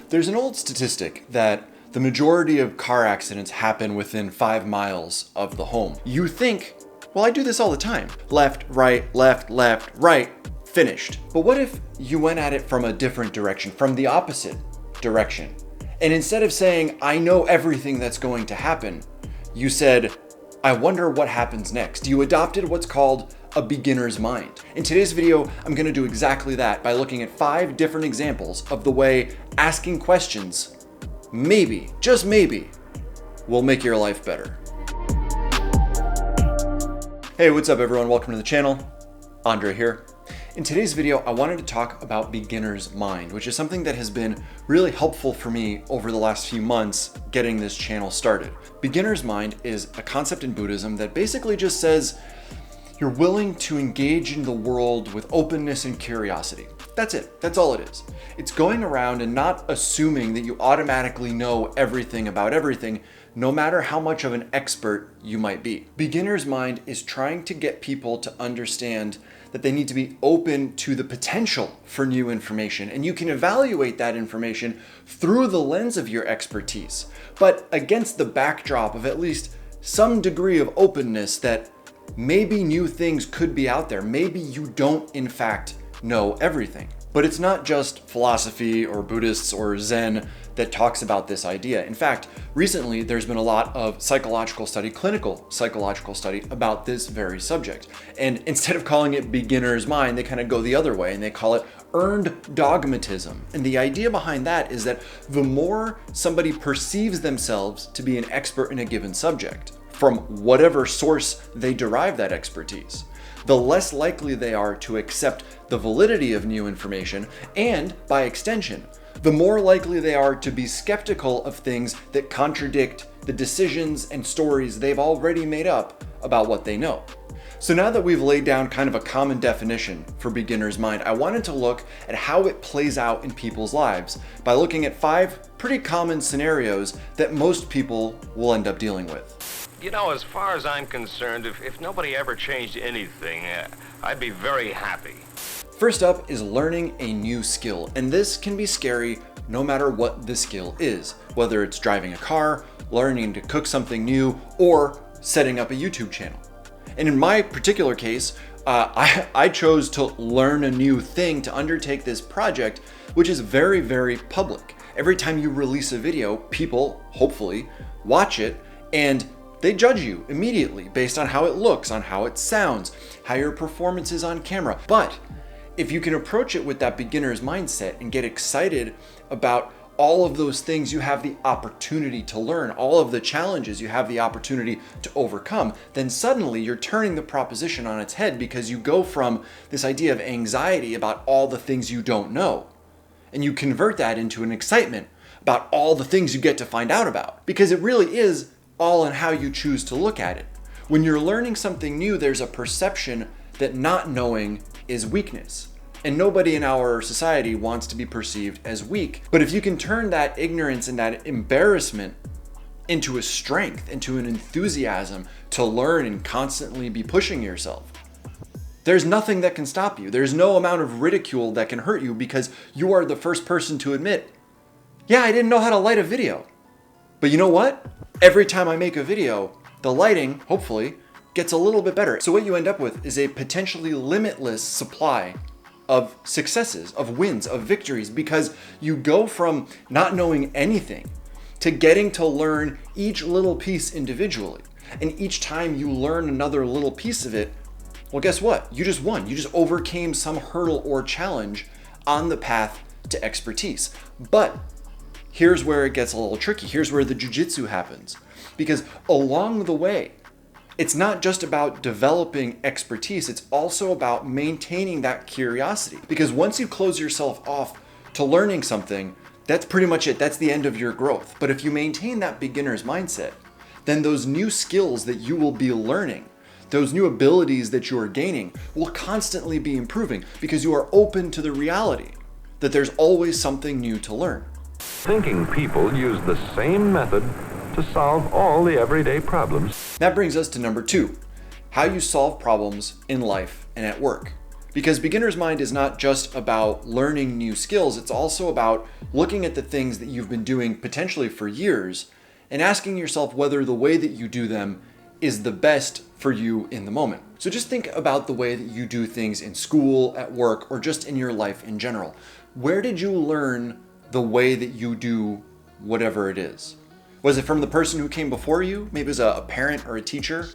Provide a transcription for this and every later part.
There's an old statistic that the majority of car accidents happen within 5 miles of the home. You think, well, I do this all the time. Left, right, finished. But what if you went at it from a different direction, from the opposite direction? And instead of saying, I know everything that's going to happen, you said, I wonder what happens next. You adopted what's called a beginner's mind. In today's video, I'm going to do exactly that by looking at 5 different examples of the way asking questions, maybe, just maybe, will make your life better. Hey, what's up everyone? Welcome to the channel. Andre here. In today's video, I wanted to talk about beginner's mind, which is something that has been really helpful for me over the last few months getting this channel started. Beginner's mind is a concept in Buddhism that basically just says you're willing to engage in the world with openness and curiosity. That's it. That's all it is. It's going around and not assuming that you automatically know everything about everything, no matter how much of an expert you might be. Beginner's mind is trying to get people to understand that they need to be open to the potential for new information, and you can evaluate that information through the lens of your expertise, but against the backdrop of at least some degree of openness that maybe new things could be out there. Maybe you don't, in fact, know everything. But it's not just philosophy or Buddhists or Zen that talks about this idea. In fact, recently there's been a lot of psychological study, clinical psychological study about this very subject. And instead of calling it beginner's mind, they kind of go the other way and they call it earned dogmatism. And the idea behind that is that the more somebody perceives themselves to be an expert in a given subject, from whatever source they derive that expertise, the less likely they are to accept the validity of new information, and by extension, the more likely they are to be skeptical of things that contradict the decisions and stories they've already made up about what they know. So now that we've laid down kind of a common definition for beginner's mind, I wanted to look at how it plays out in people's lives by looking at 5 pretty common scenarios that most people will end up dealing with. You know, as far as I'm concerned, if nobody ever changed anything, I'd be very happy. First up is learning a new skill, and this can be scary no matter what the skill is, whether it's driving a car, learning to cook something new, or setting up a YouTube channel. And in my particular case, I chose to learn a new thing to undertake this project, which is very, very public. Every time you release a video, people, hopefully, watch it, and they judge you immediately based on how it looks, on how it sounds, how your performance is on camera. But if you can approach it with that beginner's mindset and get excited about all of those things you have the opportunity to learn, all of the challenges you have the opportunity to overcome, then suddenly you're turning the proposition on its head, because you go from this idea of anxiety about all the things you don't know, and you convert that into an excitement about all the things you get to find out about, because it really is all in how you choose to look at it. When you're learning something new, there's a perception that not knowing is weakness. And nobody in our society wants to be perceived as weak. But if you can turn that ignorance and that embarrassment into a strength, into an enthusiasm to learn and constantly be pushing yourself, there's nothing that can stop you. There's no amount of ridicule that can hurt you, because you are the first person to admit, yeah, I didn't know how to light a video. But you know what? Every time I make a video, the lighting, hopefully, gets a little bit better. So what you end up with is a potentially limitless supply of successes, of wins, of victories, because you go from not knowing anything to getting to learn each little piece individually. And each time you learn another little piece of it, well, guess what? You just won. You just overcame some hurdle or challenge on the path to expertise. But here's where it gets a little tricky. Here's where the jujitsu happens. Because along the way, it's not just about developing expertise, it's also about maintaining that curiosity. Because once you close yourself off to learning something, that's pretty much it. That's the end of your growth. But if you maintain that beginner's mindset, then those new skills that you will be learning, those new abilities that you are gaining, will constantly be improving, because you are open to the reality that there's always something new to learn. Thinking people use the same method to solve all the everyday problems. That brings us to number 2, how you solve problems in life and at work. Because beginner's mind is not just about learning new skills, it's also about looking at the things that you've been doing potentially for years and asking yourself whether the way that you do them is the best for you in the moment. So just think about the way that you do things in school, at work, or just in your life in general. Where did you learn the way that you do whatever it is? Was it from the person who came before you? Maybe it was a parent or a teacher?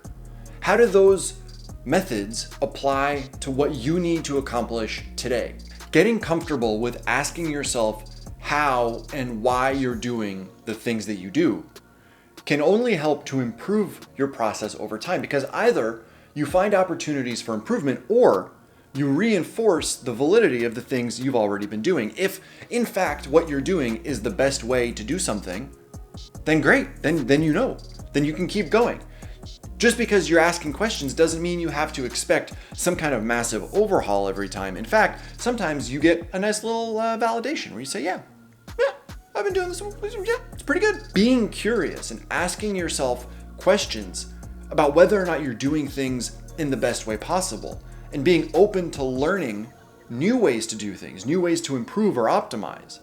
How do those methods apply to what you need to accomplish today? Getting comfortable with asking yourself how and why you're doing the things that you do can only help to improve your process over time, because either you find opportunities for improvement or you reinforce the validity of the things you've already been doing. If in fact what you're doing is the best way to do something, then great, then you know, then you can keep going. Just because you're asking questions doesn't mean you have to expect some kind of massive overhaul every time. In fact, sometimes you get a nice little validation where you say, yeah, I've been doing this, yeah, it's pretty good. Being curious and asking yourself questions about whether or not you're doing things in the best way possible, and being open to learning new ways to do things, new ways to improve or optimize,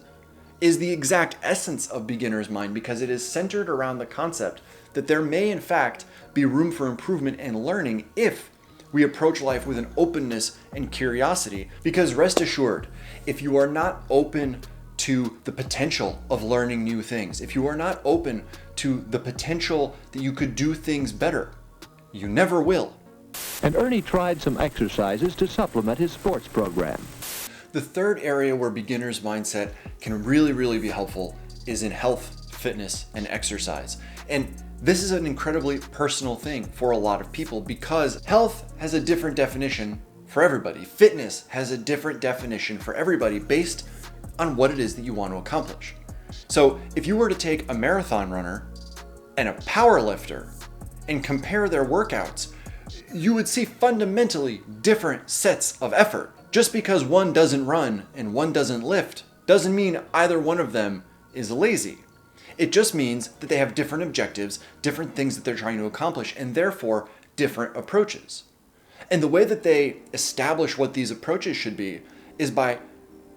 is the exact essence of beginner's mind, because it is centered around the concept that there may in fact be room for improvement and learning if we approach life with an openness and curiosity. Because rest assured, if you are not open to the potential of learning new things, if you are not open to the potential that you could do things better, you never will. And Ernie tried some exercises to supplement his sports program. The third area where beginner's mindset can really be helpful is in health, fitness, and exercise. And this is an incredibly personal thing for a lot of people, because health has a different definition for everybody. Fitness has a different definition for everybody based on what it is that you want to accomplish. So if you were to take a marathon runner and a power lifter and compare their workouts, you would see fundamentally different sets of effort. Just because one doesn't run and one doesn't lift doesn't mean either one of them is lazy. It just means that they have different objectives, different things that they're trying to accomplish, and therefore different approaches. And the way that they establish what these approaches should be is by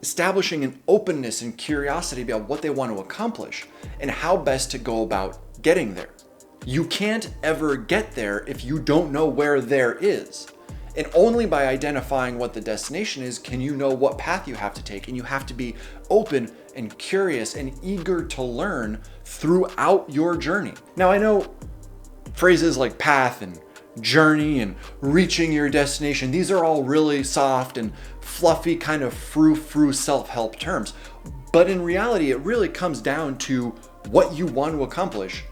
establishing an openness and curiosity about what they want to accomplish and how best to go about getting there. You can't ever get there if you don't know where there is. And only by identifying what the destination is can you know what path you have to take. And you have to be open and curious and eager to learn throughout your journey. Now, I know phrases like path and journey and reaching your destination, these are all really soft and fluffy kind of frou-frou self-help terms. But in reality, it really comes down to what you want to accomplish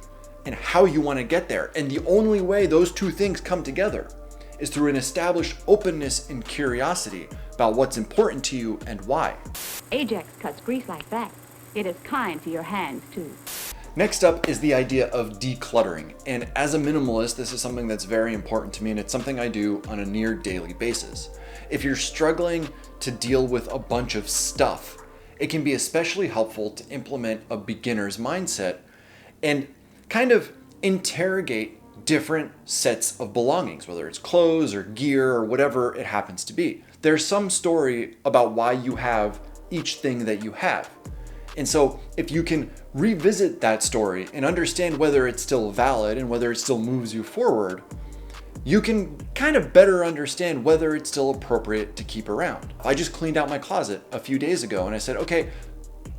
and how you want to get there. And the only way those two things come together is through an established openness and curiosity about what's important to you and why. Ajax cuts grease like that. It is kind to your hands, too. Next up is the idea of decluttering. And as a minimalist, this is something that's very important to me, and it's something I do on a near daily basis. If you're struggling to deal with a bunch of stuff, it can be especially helpful to implement a beginner's mindset and kind of interrogate different sets of belongings, whether it's clothes or gear or whatever it happens to be. There's some story about why you have each thing that you have. And so if you can revisit that story and understand whether it's still valid and whether it still moves you forward, you can kind of better understand whether it's still appropriate to keep around. I just cleaned out my closet a few days ago and I said, okay,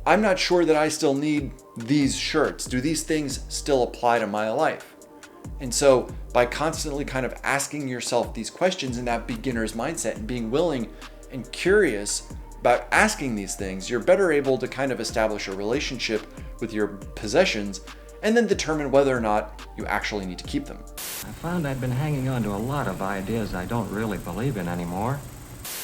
I'm not sure that I still need these shirts. Do these things still apply to my life? And so by constantly kind of asking yourself these questions in that beginner's mindset and being willing and curious about asking these things, you're better able to kind of establish a relationship with your possessions and then determine whether or not you actually need to keep them. I found I've been hanging on to a lot of ideas I don't really believe in anymore.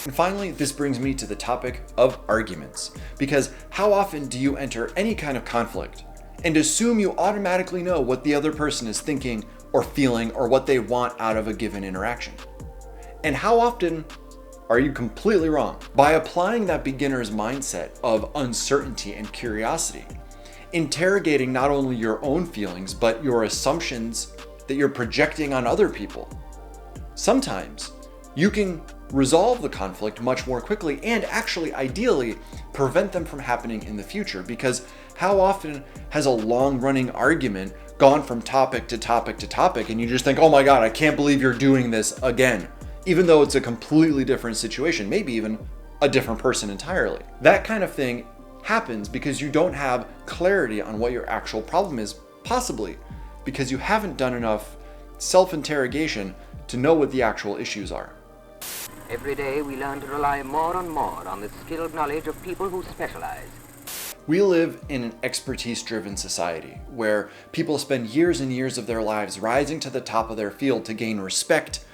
And finally, this brings me to the topic of arguments. Because how often do you enter any kind of conflict and assume you automatically know what the other person is thinking or feeling or what they want out of a given interaction? And how often are you completely wrong? By applying that beginner's mindset of uncertainty and curiosity, interrogating not only your own feelings, but your assumptions that you're projecting on other people, sometimes you can resolve the conflict much more quickly and actually, ideally, prevent them from happening in the future. Because how often has a long-running argument gone from topic to topic to topic and you just think, oh my God, I can't believe you're doing this again, even though it's a completely different situation, maybe even a different person entirely. That kind of thing happens because you don't have clarity on what your actual problem is, possibly because you haven't done enough self-interrogation to know what the actual issues are. Every day we learn to rely more and more on the skilled knowledge of people who specialize. We live in an expertise-driven society where people spend years and years of their lives rising to the top of their field to gain respect,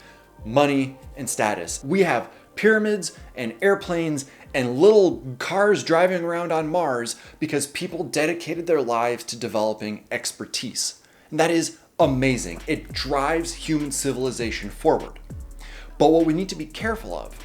money, and status. We have pyramids and airplanes and little cars driving around on Mars because people dedicated their lives to developing expertise. And that is amazing. It drives human civilization forward. But what we need to be careful of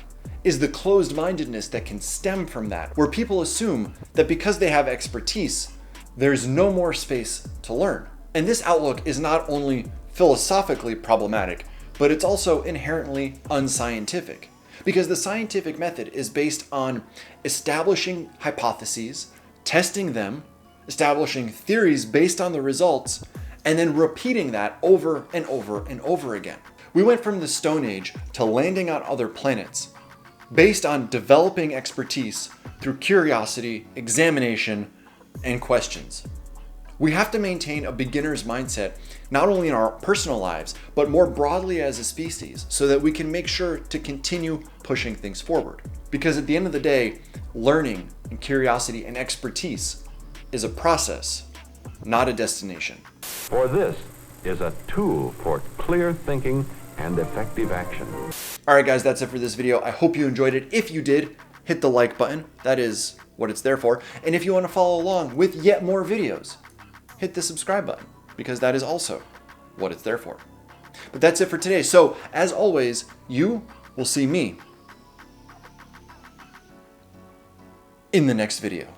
is the closed-mindedness that can stem from that, where people assume that because they have expertise, there's no more space to learn. And this outlook is not only philosophically problematic, but it's also inherently unscientific. Because the scientific method is based on establishing hypotheses, testing them, establishing theories based on the results, and then repeating that over and over and over again. We went from the Stone Age to landing on other planets based on developing expertise through curiosity, examination, and questions. We have to maintain a beginner's mindset, not only in our personal lives, but more broadly as a species, so that we can make sure to continue pushing things forward. Because at the end of the day, learning and curiosity and expertise is a process, not a destination. For this is a tool for clear thinking and effective action. All right, guys, that's it for this video. I hope you enjoyed it. If you did, hit the like button. That is what it's there for. And if you want to follow along with yet more videos, hit the subscribe button, because that is also what it's there for. But that's it for today. So, as always, you will see me in the next video.